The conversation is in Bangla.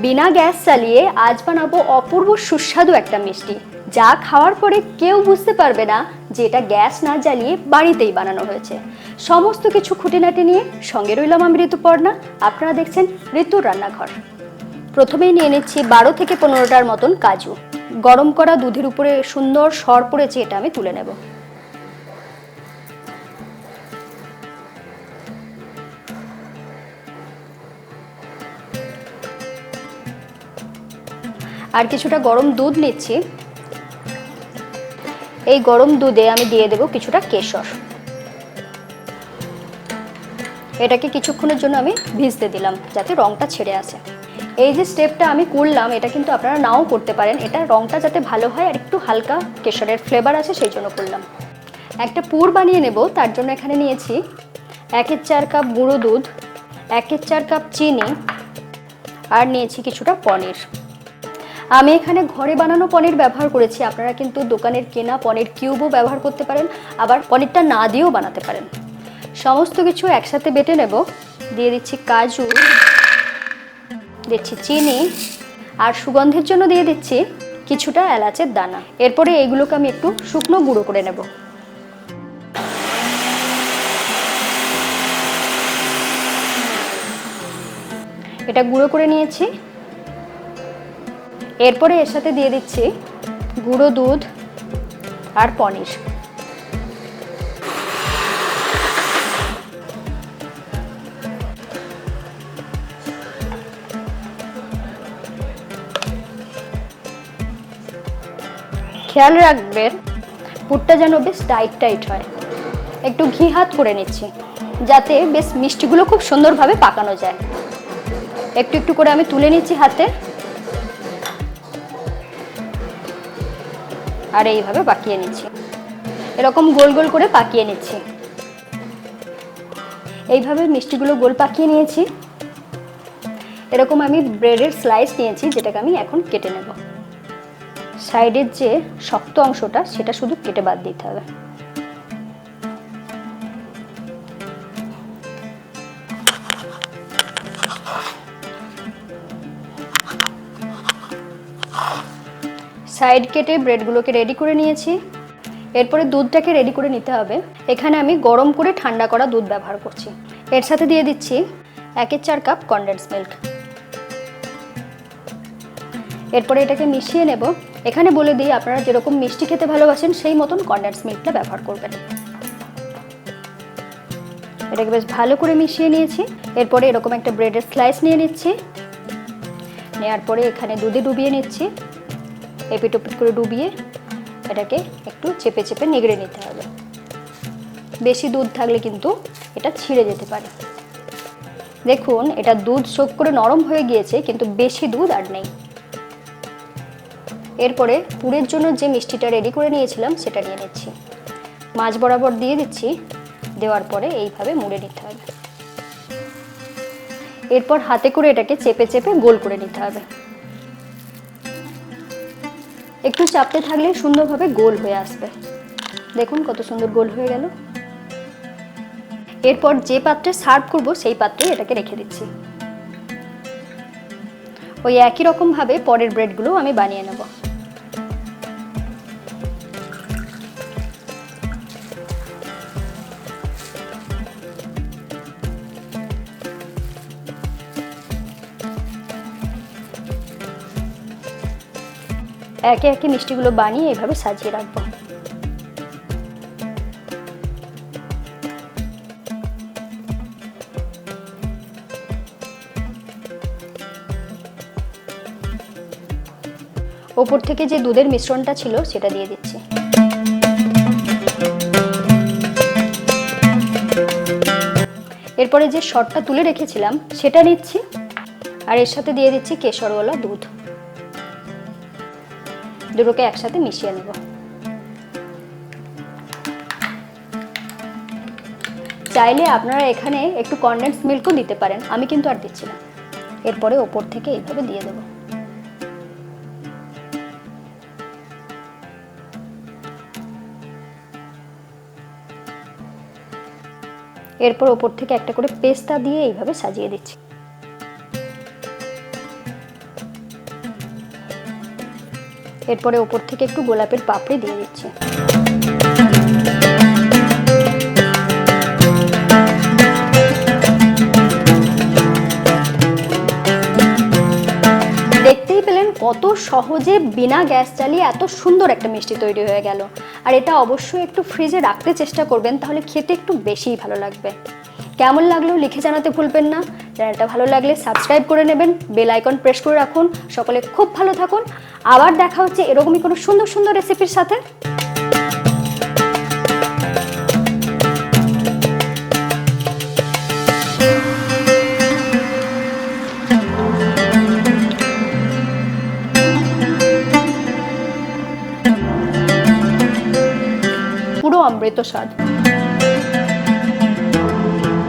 বিনা গ্যাস চালিয়ে আজ বানাবো অপূর্ব সুস্বাদু একটা মিষ্টি, যা খাওয়ার পরে কেউ বুঝতে পারবে না যে এটা গ্যাস না জ্বালিয়ে বাড়িতেই বানানো হয়েছে। সমস্ত কিছু খুঁটিনাটি নিয়ে সঙ্গে রইলাম আমি ঋতুপর্ণা। আপনারা দেখছেন ঋতুর রান্নাঘর। প্রথমেই নিয়ে নিচ্ছি 12 থেকে 15টার মতন কাজু। গরম করা দুধের উপরে সুন্দর সর পড়েছে, এটা আমি তুলে নেব। আর কিছুটা গরম দুধ নিচ্ছি। এই গরম দুধে আমি দিয়ে দেব কিছুটা কেশর। এটাকে কিছুক্ষণের জন্য আমি ভিজতে দিলাম যাতে রংটা ছেড়ে আসে। এই যে স্টেপটা আমি করলাম এটা কিন্তু আপনারা নাও করতে পারেন, এটা রংটা যাতে ভালো হয় আর একটু হালকা কেশরের ফ্লেভার আছে সেই জন্য করলাম। একটা পুর বানিয়ে নেব, তার জন্য এখানে নিয়েছি 1/4 কাপ গুঁড়ো দুধ, 1/4 কাপ চিনি আর নিয়েছি কিছুটা পনির। আমি এখানে ঘরে বানানো পনির ব্যবহার করেছি, আপনারা কিন্তু দোকানের কেনা পনির কিউবও ব্যবহার করতে পারেন, আবার পনিরটা না দিয়েও বানাতে পারেন। সমস্ত কিছু একসাথে বেটে নেব। দিয়ে দিচ্ছি কাজু, দিচ্ছি চিনি আর সুগন্ধের জন্য দিয়ে দিচ্ছি কিছুটা এলাচের দানা। এরপরে এইগুলোকে আমি একটু শুকনো গুঁড়ো করে নেব। এটা গুঁড়ো করে নিয়েছি। এরপরে এর সাথে দিয়ে দিচ্ছি গুঁড়ো দুধ আর পনির। খেয়াল রাখবেন পুরটা যেন বেশ টাইট হয়। একটু ঘি হাত করে নিচ্ছি যাতে বেশ মিষ্টিগুলো খুব সুন্দরভাবে পাকানো যায়। একটু একটু করে আমি তুলে নিচ্ছি হাতে আর এইভাবে পাকিয়ে নিচ্ছি। এরকম গোল গোল করে পাকিয়ে নিচ্ছি। এইভাবে মিষ্টিগুলো গোল পাকিয়ে নিয়েছি। এরকম আমি ব্রেডের স্লাইস নিয়েছি, যেটাকে আমি এখন কেটে নেব। সাইডের যে শক্ত অংশটা সেটা শুধু কেটে বাদ দিতে হবে। সাইড কেটে ব্রেডগুলোকে রেডি করে নিয়েছি। এরপরে দুধটাকে রেডি করে নিতে হবে। এখানে আমি গরম করে ঠান্ডা করা দুধ ব্যবহার করছি। এর সাথে দিয়ে দিচ্ছি 1/4 কাপ কনডেন্স মিল্ক। এরপরে এটাকে মিশিয়ে নেব। এখানে বলে দিই আপনারা যেরকম মিষ্টি খেতে ভালোবাসেন সেই মতন কনডেন্স মিল্কটা ব্যবহার করবেন। এটাকে বেশ ভালো করে মিশিয়ে নিয়েছি। এরপরে এরকম একটা ব্রেডের স্লাইস নিয়ে নিচ্ছি। নেওয়ার পরে এখানে দুধে ডুবিয়ে নিচ্ছি। এপিট ওপিট করে ডুবিয়ে এটাকে একটু চেপে চেপে নেড়ে নিতে হবে। বেশি দুধ থাকলে কিন্তু এটা ছিঁড়ে যেতে পারে। দেখুন এটা দুধ সোক করে নরম হয়ে গিয়েছে, কিন্তু বেশি দুধ আর নেই। এরপরে পুরের জন্য যে মিষ্টিটা রেডি করে নিয়েছিলাম সেটা নিয়ে নিচ্ছি। মাঝ বরাবর দিয়ে দিচ্ছি। দেওয়ার পরে এইভাবে মুড়ে নিতে হবে। এরপর হাতে করে এটাকে চেপে চেপে গোল করে নিতে হবে। একটু চাপতে থাকলে সুন্দরভাবে গোল হয়ে আসবে। দেখুন কত সুন্দর গোল হয়ে গেল। এরপর যে পাত্রে সার্ভ করব সেই পাত্রে এটাকে রেখে দিচ্ছি। ওই একই রকম ভাবে পরের ব্রেডগুলো আমি বানিয়ে নেব। একে একে মিষ্টিগুলো বানিয়ে এইভাবে সাজিয়ে রাখবো। ওপর থেকে যে দুধের মিশ্রণটা ছিল সেটা দিয়ে দিচ্ছি। এরপরে যে সরটা তুলে রেখেছিলাম সেটা নিচ্ছি আর এর সাথে দিয়ে দিচ্ছি কেশরওয়ালা দুধ। দুটোকে একসাথে মিশিয়ে নেব। চাইলে আপনারা এখানে একটু কনডেন্স মিল্কও দিতে পারেন, আমি কিন্তু আর দিচ্ছি না। এরপরে ওপর থেকে এইভাবে দিয়ে দেব। এরপর ওপর থেকে একটা করে পেস্তা দিয়ে এইভাবে সাজিয়ে দিচ্ছি। এরপরে ওপর থেকে একটু গোলাপের পাপড়ি দিয়ে দিচ্ছি। দেখতেই পেলেন কত সহজে বিনা গ্যাস জ্বালিয়ে এত সুন্দর একটা মিষ্টি তৈরি হয়ে গেল। আর এটা অবশ্যই একটু ফ্রিজে রাখতে চেষ্টা করবেন, তাহলে খেতে একটু বেশিই ভালো লাগবে। কেমন লাগলো লিখে জানাতে ভুলবেন না। চ্যানেলটা ভালো লাগলে সাবস্ক্রাইব করে নেবেন, বেল আইকন প্রেস করে রাখুন। সকলে খুব ভালো থাকুন। আবার দেখা হচ্ছে এরকমই কোনো সুন্দর সুন্দর রেসিপির সাথে। পুরো অমৃত স্বাদ।